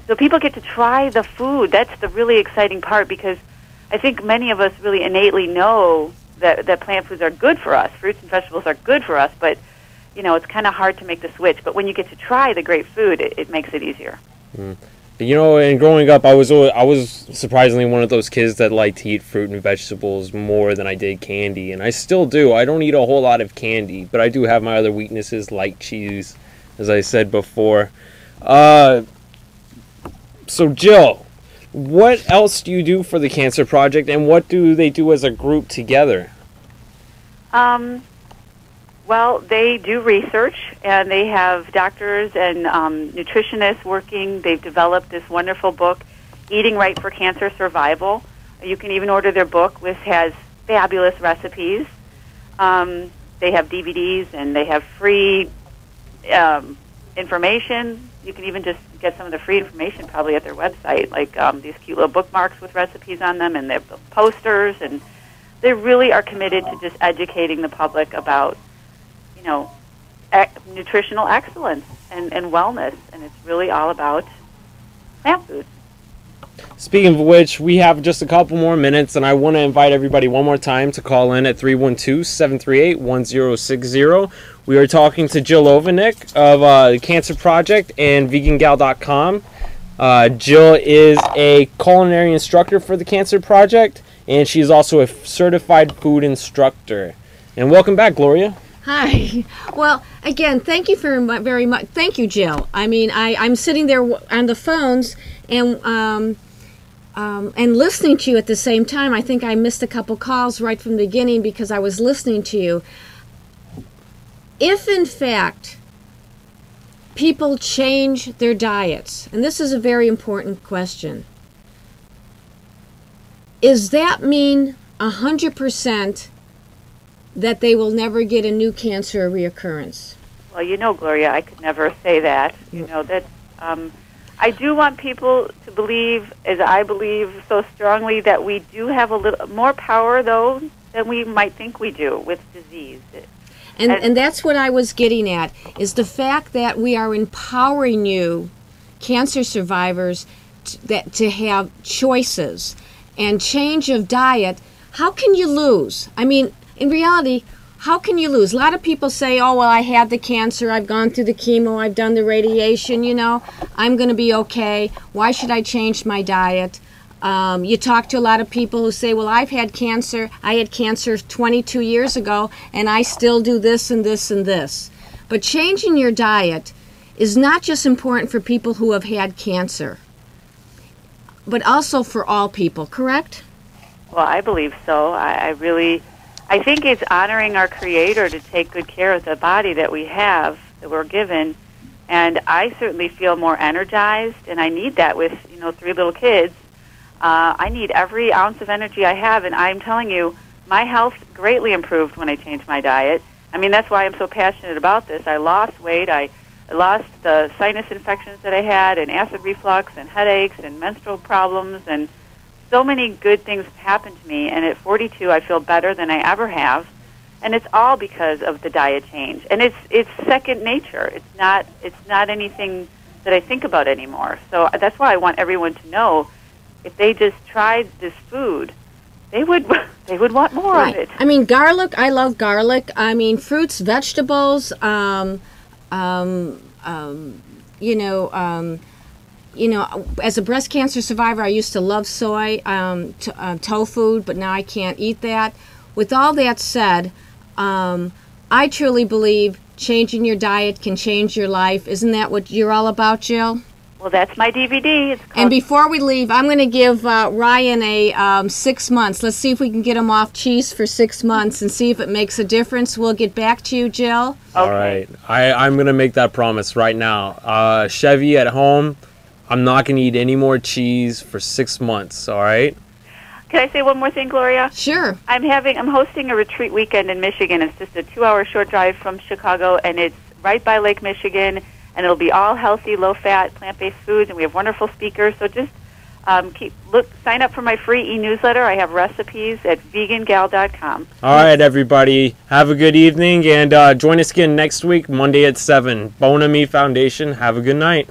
So people get to try the food. That's the really exciting part, because I think many of us really innately know that plant foods are good for us. Fruits and vegetables are good for us, but, you know, it's kind of hard to make the switch. But when you get to try the great food, it makes it easier. Mm. You know, and growing up, I was surprisingly one of those kids that liked to eat fruit and vegetables more than I did candy, and I still do. I don't eat a whole lot of candy, but I do have my other weaknesses like cheese, as I said before. So, Jill, what else do you do for the Cancer Project, and what do they do as a group together? Well, they do research, and they have doctors and nutritionists working. They've developed this wonderful book, Eating Right for Cancer Survival. You can even order their book, which has fabulous recipes. They have DVDs, and they have free information. You can even just get some of the free information probably at their website, like these cute little bookmarks with recipes on them, and they have the posters, and they really are committed to just educating the public about, you know, nutritional excellence and wellness, and it's really all about plant foods. Speaking of which, we have just a couple more minutes, and I want to invite everybody one more time to call in at 312-738-1060. We are talking to Jill Ovanik of the Cancer Project and vegangal.com. Jill is a culinary instructor for the Cancer Project, and she's also a certified food instructor. And welcome back, Gloria. Hi. Well, again, thank you very much. Thank you, Jill. I mean, I'm sitting there on the phones and listening to you at the same time. I think I missed a couple calls right from the beginning because I was listening to you. If, in fact, people change their diets, and this is a very important question, does that mean 100% that they will never get a new cancer or reoccurrence? Well, you know, Gloria, I could never say that. You know, that I do want people to believe, as I believe so strongly, that we do have a little more power, though, than we might think we do with disease. And that's what I was getting at, is the fact that we are empowering you, cancer survivors, to have choices and change of diet. How can you lose? I mean, in reality, how can you lose? A lot of people say, oh, well, I had the cancer, I've gone through the chemo, I've done the radiation, you know, I'm going to be okay. Why should I change my diet? You talk to a lot of people who say, well, I've had cancer. I had cancer 22 years ago, and I still do this and this and this. But changing your diet is not just important for people who have had cancer, but also for all people, correct? Well, I believe so. I think it's honoring our Creator to take good care of the body that we have, that we're given. And I certainly feel more energized, and I need that with, you know, 3 little kids. I need every ounce of energy I have, and I'm telling you, my health greatly improved when I changed my diet. I mean, that's why I'm so passionate about this. I lost weight. I lost the sinus infections that I had, and acid reflux, and headaches, and menstrual problems, and so many good things have happened to me. And at 42, I feel better than I ever have, and it's all because of the diet change. And it's second nature. It's not anything that I think about anymore. So that's why I want everyone to know, if they just tried this food, they would want more of it. I mean, garlic. I love garlic. I mean, fruits, vegetables. You know, as a breast cancer survivor, I used to love soy, tofu, but now I can't eat that. With all that said, I truly believe changing your diet can change your life. Isn't that what you're all about, Jill? Well, that's my DVD. And before we leave, I'm going to give Ryan a 6 months. Let's see if we can get him off cheese for 6 months and see if it makes a difference. We'll get back to you, Jill. Okay. All right. I'm going to make that promise right now. Chevy at home, I'm not going to eat any more cheese for 6 months, all right? Can I say one more thing, Gloria? Sure. I'm hosting a retreat weekend in Michigan. It's just a 2-hour short drive from Chicago, and it's right by Lake Michigan. And it'll be all healthy, low-fat, plant-based foods, and we have wonderful speakers. So just sign up for my free e-newsletter. I have recipes at vegangal.com. All right, everybody. Have a good evening, and join us again next week, Monday at 7. Bona Me Foundation. Have a good night.